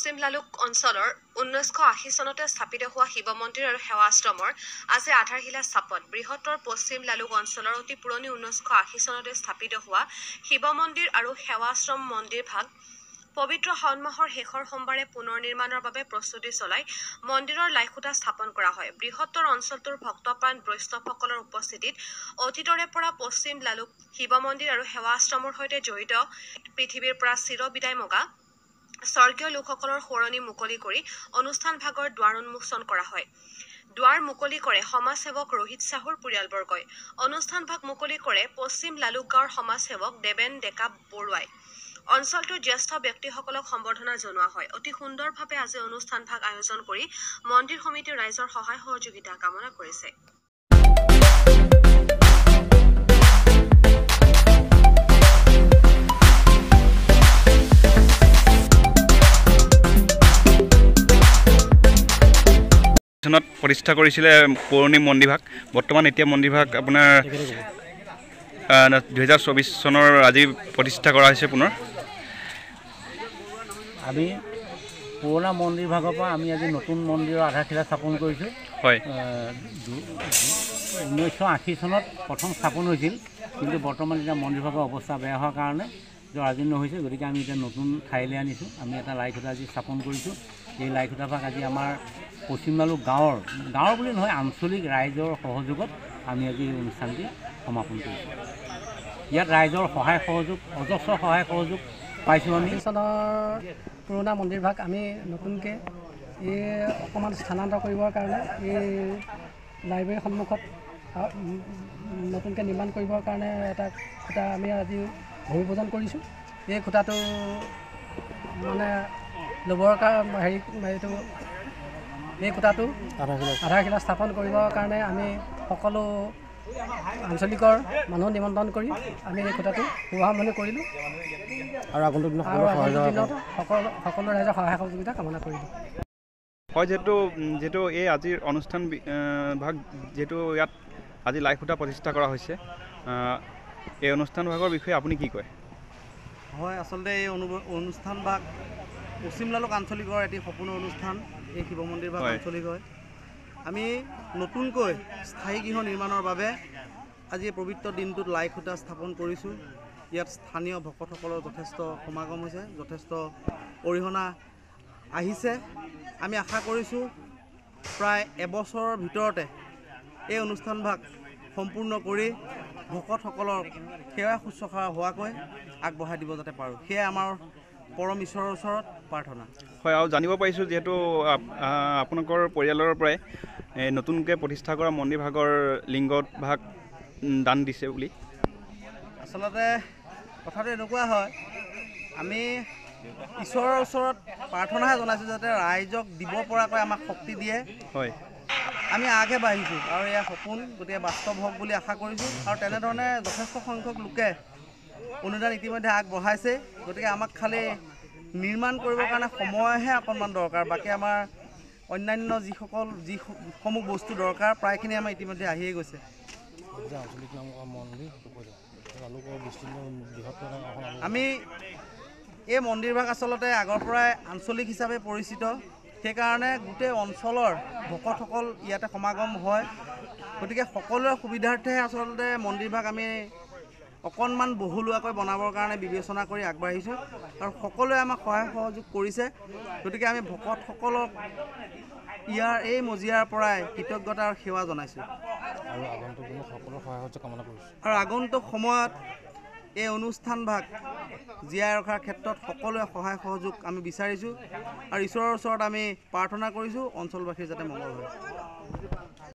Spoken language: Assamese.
পশ্চিম লালুক অঞ্চলৰ 1980 চনতে স্থাপিত হোৱা শিৱ মন্দিৰ আৰু সেৱাশ্ৰমৰ আজি আধাৰশিলা স্থাপন। বৃহত্তৰ পশ্চিম লালুক অঞ্চলৰ অতি পুৰণি 1980 চনতে স্থাপিত হোৱা শিৱ মন্দিৰ আৰু সেৱাশ্ৰম মন্দিৰ ভাগ পবিত্ৰ শাওণ মাহৰ শেষৰ সোমবাৰে পুনৰ নিৰ্মাণৰ বাবে প্ৰস্তুতি চলাই মন্দিৰৰ লাইখুটা স্থাপন কৰা হয়। বৃহত্তৰ অঞ্চলটোৰ ভক্তপ্ৰাণ বৈষ্ণৱসকলৰ উপস্থিতিত অতীতৰে পৰা পশ্চিম লালুক শিৱ মন্দিৰ আৰু সেৱাশ্ৰমৰ সৈতে জড়িত পৃথিৱীৰ পৰা চিৰ বিদায় মগা স্বৰ্গীয় লোকসকলৰ সোঁৱৰণি মুকলি কৰি অনুষ্ঠান ভাগৰ দুৱাৰ উন্মোচন কৰা হয়। দুৱাৰ মুকলি কৰে সমাজসেৱক ৰোহিত চাহুৰ পৰিয়ালবৰ্গই। অনুষ্ঠান ভাগ মুকলি কৰে পশ্চিম লালুক গাঁৱৰ সমাজসেৱক দেবেন ডেকা বৰুৱাই। অঞ্চলটোৰ জ্যেষ্ঠ ব্যক্তিসকলক সম্বৰ্ধনা জনোৱা হয়। অতি সুন্দৰভাৱে আজি অনুষ্ঠান ভাগ আয়োজন কৰি মন্দিৰ সমিতিৰ ৰাইজৰ সহায় সহযোগিতা কামনা কৰিছে। প্ৰতিষ্ঠা কৰিছিলে পুৰণি মন্দিৰভাগ। বৰ্তমান এতিয়া মন্দিৰভাগ আপোনাৰ 2024 চনৰ আজি প্ৰতিষ্ঠা কৰা হৈছে পুনৰ। আমি পুৰণা মন্দিৰভাগৰ পৰা আমি আজি নতুন মন্দিৰৰ আধাৰশিলা স্থাপন কৰিছোঁ। হয়, 1980 চনত প্ৰথম স্থাপন হৈছিল, কিন্তু বৰ্তমান এতিয়া মন্দিৰভাগৰ অৱস্থা বেয়া হোৱাৰ কাৰণে জৰাজীৰ্ণ হৈছে। গতিকে আমি এতিয়া নতুন ঠাইলৈ আনিছোঁ। আমি এটা লাইখুটা আজি স্থাপন কৰিছোঁ। এই লাইখুটা ভাগ আজি আমাৰ পশ্চিম লালুক গাঁৱৰ বুলি নহয়, আঞ্চলিক ৰাইজৰ সহযোগত আমি আজি এই অনুষ্ঠানটি সমাপন কৰিছোঁ। ইয়াত ৰাইজৰ সহায় সহযোগ, অজস্ৰ সহায় সহযোগ পাইছোঁ। আমি চনৰ পুৰণা মন্দিৰভাগ আমি নতুনকৈ এই অকণমান স্থানান্তৰ কৰিবৰ কাৰণে এই লাইব্ৰেৰীৰ সন্মুখত নতুনকৈ নিৰ্মাণ কৰিবৰ কাৰণে এটা খুঁটা আমি আজি ভূমি পূজন কৰিছোঁ। এই খুঁটাটো মানে ল'বৰ কাৰণে হেৰিটো এই খুঁটাটো আধাৰশিলা স্থাপন কৰিবৰ কাৰণে আমি সকলো আঞ্চলিকৰ মানুহ নিমন্ত্ৰণ কৰি আমি এই খুঁটাটো শুভাৰম্ভণি কৰিলোঁ আৰু আগন্তুক দিনত সকলো ৰাইজৰ সহায় সহযোগিতা কামনা কৰিলোঁ। হয়, যিহেতু এই আজিৰ অনুষ্ঠান ভাগ যিহেতু ইয়াত আজি লাইখুটা প্ৰতিষ্ঠা কৰা হৈছে, এই অনুষ্ঠান ভাগৰ বিষয়ে আপুনি কি কয়? হয়, আচলতে এই অনুষ্ঠান ভাগ পশ্চিম লালুক আঞ্চলিকৰ এটি সপোনৰ অনুষ্ঠান। এই শিৱ মন্দিৰ ভাগ আঞ্চলিক হয়। আমি নতুনকৈ স্থায়ী গৃহ নিৰ্মাণৰ বাবে আজি এই পবিত্ৰ দিনটোত লাইখুটা স্থাপন কৰিছোঁ। ইয়াত স্থানীয় ভকতসকলৰ যথেষ্ট সমাগম হৈছে, যথেষ্ট অৰিহণা আহিছে। আমি আশা কৰিছোঁ প্ৰায় এবছৰৰ ভিতৰতে এই অনুষ্ঠান ভাগ সম্পূৰ্ণ কৰি ভকতসকলৰ সেৱা শুশ্ৰূষা হোৱাকৈ আগবঢ়াই দিব যাতে পাৰোঁ, সেয়াই আমাৰ পৰম ঈশ্বৰৰ ওচৰত প্ৰাৰ্থনা। হয়, আৰু জানিব পাৰিছোঁ যিহেতু আপোনালোকৰ পৰিয়ালৰ পৰাই নতুনকৈ প্ৰতিষ্ঠা কৰা মন্দিৰ ভাগৰ লিংগত ভাগ দান দিছে বুলি। আচলতে কথাটো এনেকুৱা হয়, আমি ঈশ্বৰৰ ওচৰত প্ৰাৰ্থনাহে জনাইছোঁ যাতে ৰাইজক দিব পৰাকৈ আমাক শক্তি দিয়ে। হয়, আমি আগহে বাঢ়িছোঁ আৰু এয়া সপোন, গতিকে বাস্তৱ হওক বুলি আশা কৰিছোঁ। আৰু তেনেধৰণে যথেষ্ট সংখ্যক লোকে অনুদান ইতিমধ্যে আগবঢ়াইছে। গতিকে আমাক খালি নিৰ্মাণ কৰিবৰ কাৰণে সময়হে অকণমান দৰকাৰ। বাকী আমাৰ অন্যান্য যিসমূহ বস্তু দৰকাৰ প্ৰায়খিনি আমাৰ ইতিমধ্যে আহিয়ে গৈছে। আমি এই মন্দিৰভাগ আচলতে আগৰ পৰাই আঞ্চলিক হিচাপে পৰিচিত। সেইকাৰণে গোটেই অঞ্চলৰ ভকতসকল ইয়াতে সমাগম হয়। গতিকে সকলোৰে সুবিধাৰ্থে আচলতে মন্দিৰভাগ আমি অকণমান বহুলোৱাকৈ বনাবৰ কাৰণে বিবেচনা কৰি আগবাঢ়িছোঁ আৰু সকলোৱে আমাক সহায় সহযোগ কৰিছে। গতিকে আমি ভকতসকলক ইয়াৰ এই মজিয়াৰ পৰাই কৃতজ্ঞতা আৰু সেৱা জনাইছোঁ আৰু আগন্তুক সময়ত এই অনুষ্ঠান ভাগ জীয়াই ৰখাৰ ক্ষেত্ৰত সকলোৱে সহায় সহযোগ আমি বিচাৰিছোঁ আৰু ঈশ্বৰৰ ওচৰত আমি প্ৰাৰ্থনা কৰিছোঁ অঞ্চলবাসীৰ যাতে মংগল হয়।